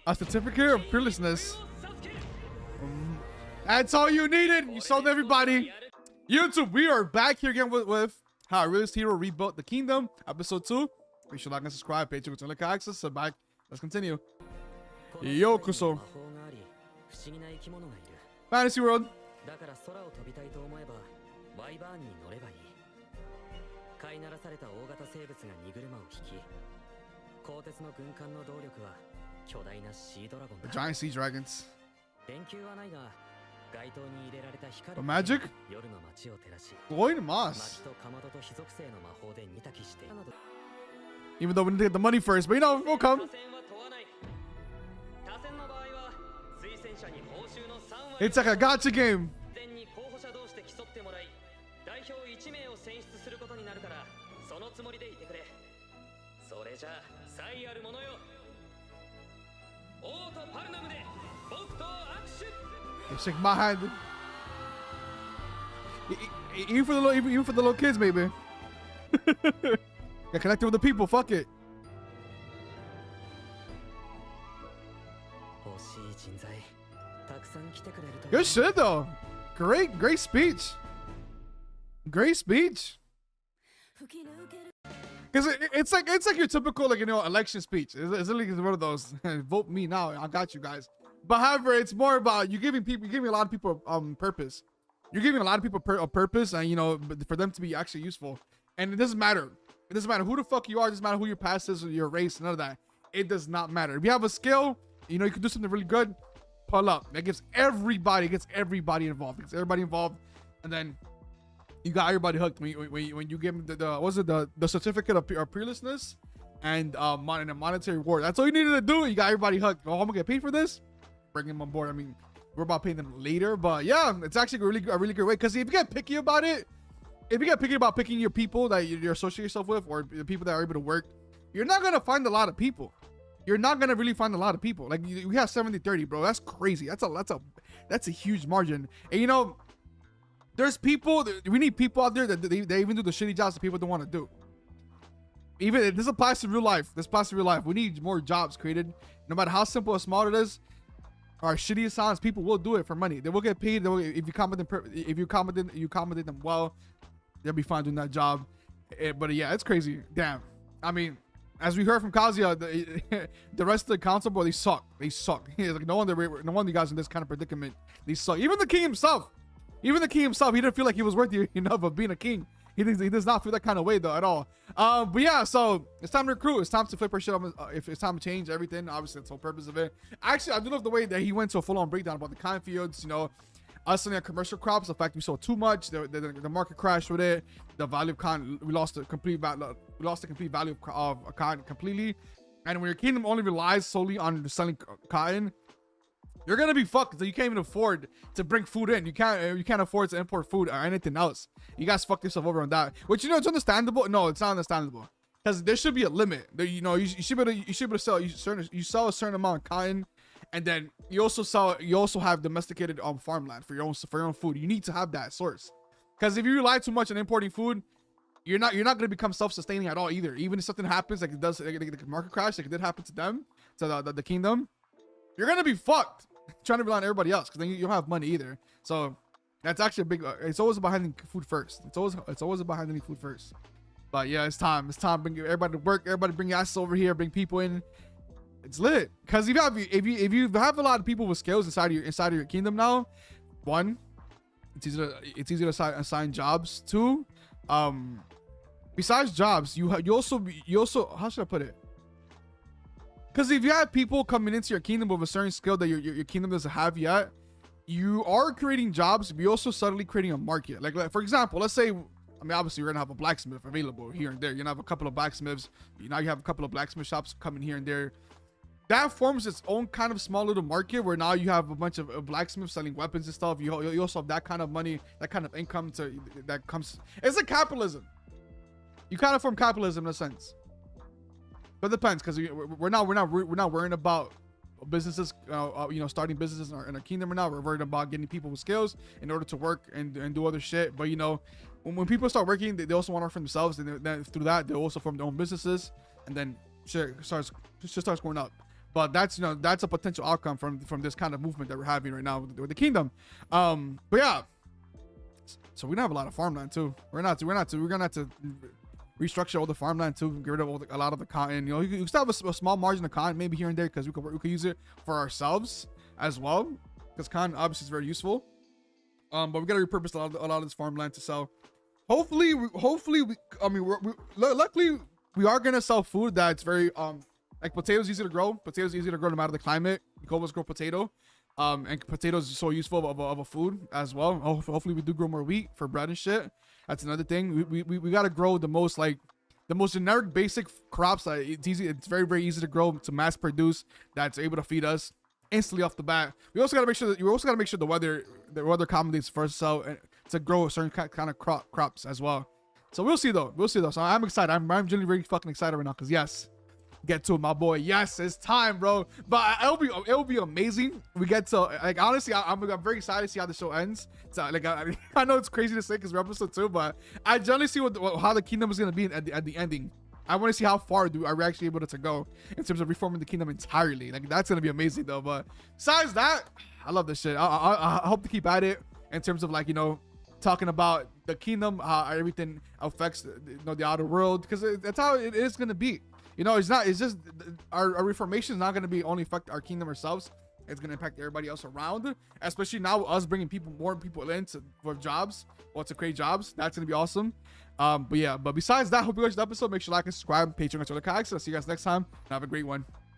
A certificate of fearlessness. That's all you needed. You sold everybody. YouTube, we are back here again with how a realist hero rebuilt the kingdom, episode 2. Make sure to like and subscribe, pay to like access. So back, let's continue. Yokoso. Fantasy world. The giant sea dragons. The magic? Gloin Moss. Even though we need to get the money first, but you know, we'll come. It's like a gotcha game. Shake my hand. Even for the little kids, maybe. Get connected with the people. Fuck it. Good shit though. Great speech. Great speech. Because it's like your typical, like, you know, election speech. It's like one of those. Vote me now. I got you guys. But however, it's more about you're giving a lot of people purpose. You're giving a lot of people a purpose, and you know, for them to be actually useful. And it doesn't matter. It doesn't matter who the fuck you are. It doesn't matter who your past is or your race. None of that. It does not matter. If you have a skill, you know, you can do something really good. Pull up. That gets everybody involved. It gets everybody involved, and then you got everybody hooked when you give them the certificate of fearlessness and a monetary reward. That's all you needed to do. You got everybody hooked. Oh, I'm gonna get paid for this. Bring them on board. I mean, we're about paying them later, but yeah, it's actually a really good way. Because if you get picky about it, if you get picky about picking your people that you associate yourself with, or the people that are able to work, you're not gonna find a lot of people. You're not gonna really find a lot of people. Like we have 70-30, bro. That's crazy. That's a huge margin. And you know, there's people. We need people out there that they even do the shitty jobs that people don't want to do. Even this applies to real life. This applies to real life. We need more jobs created, no matter how simple or small it is. Or shitty as sounds, people will do it for money. They will get paid. If you accommodate them well, they'll be fine doing that job. But yeah, it's crazy. Damn. I mean, as we heard from Kazuya, the rest of the council, bro, they suck. They suck. Like no wonder you guys in this kind of predicament. They suck. Even the king himself, he didn't feel like he was worthy enough of being a king. He does not feel that kind of way though at all. But yeah, so it's time to recruit. It's time to flip our shit up. If it's time to change everything, obviously that's the whole purpose of it. Actually, I do love the way that he went to a full-on breakdown about the cotton fields. You know, us selling our commercial crops. The fact we sold too much. The market crashed with it. The value of cotton, we lost the complete value of cotton completely. And when your kingdom only relies solely on selling cotton, you're gonna be fucked. So you can't even afford to bring food in. You can't afford to import food or anything else. You guys fucked yourself over on that. Which, you know, it's understandable. No, it's not understandable. Because there should be a limit. You know, you should be able to sell. You sell a certain amount of cotton, and then you also have domesticated farmland for your own food. You need to have that source. Because if you rely too much on importing food, you're not gonna become self-sustaining at all either. Even if something happens, like it does, like the market crash, like it did happen to them, to the kingdom, you're gonna be fucked. Trying to rely on everybody else, because then you don't have money either. So that's actually a big. It's always about handling food first. It's always about handling food first. But yeah, it's time. Bring everybody to work. Everybody bring your asses over here. Bring people in. It's lit. Because if you have a lot of people with skills inside of your kingdom now, one, it's easier to assign jobs. Two, besides jobs, you also how should I put it? Because if you have people coming into your kingdom with a certain skill that your kingdom doesn't have yet, you are creating jobs, but you're also subtly creating a market. Like for example, let's say, I mean, obviously you're gonna have a blacksmith available here and there. You're gonna have a couple of blacksmiths. Now you have a couple of blacksmith shops coming here and there. That forms its own kind of small little market where now you have a bunch of blacksmiths selling weapons and stuff. You also have that kind of money, that kind of income that comes. It's like capitalism. You kind of form capitalism in a sense. But it depends, because we're not worrying about businesses, you know, starting businesses in our kingdom right now. We're worried about getting people with skills in order to work and do other shit. But you know, when people start working, they also want to work for themselves, and then through that they also form their own businesses, and then shit starts going up. But that's, you know, that's a potential outcome from this kind of movement that we're having right now with the kingdom. But yeah, so we're gonna have a lot of farmland too. We're gonna have to restructure all the farmland too, get rid of a lot of the cotton. You know, you still have a small margin of cotton maybe here and there, because we could use it for ourselves as well, because cotton obviously is very useful. But we gotta repurpose a lot of this farmland to sell. Hopefully, luckily we are gonna sell food that's very like potatoes easy to grow. Potatoes easy to grow no matter the climate. You can always grow potato. And potatoes is so useful of a food as well. Hopefully we do grow more wheat for bread and shit. That's another thing. We gotta grow the most generic basic crops that it's very easy to grow, to mass produce, that's able to feed us instantly off the bat. We also gotta make sure the weather accommodates for us to grow certain kind of crops as well. So we'll see though. So I'm excited. I'm genuinely very fucking excited right now, because yes, get to it, my boy. Yes, it's time, bro. But it'll be amazing. We get to, like, honestly, I'm very excited to see how the show ends. So, like, I know it's crazy to say because we're episode 2, but I generally see how the kingdom is gonna be at the ending. I want to see how far are we actually able to go in terms of reforming the kingdom entirely. Like, that's gonna be amazing though. But besides that, I love this shit. I hope to keep at it in terms of, like, you know, talking about the kingdom, how everything affects, you know, the outer world, because that's how it is gonna be. You know, it's just our reformation is not going to be only affect our kingdom ourselves. It's going to impact everybody else around, especially now us bringing more people in for jobs, to create jobs. That's going to be awesome. But besides that, hope you guys enjoyed the episode. Make sure to like and subscribe, Patreon, and I'll see you guys next time, and have a great one.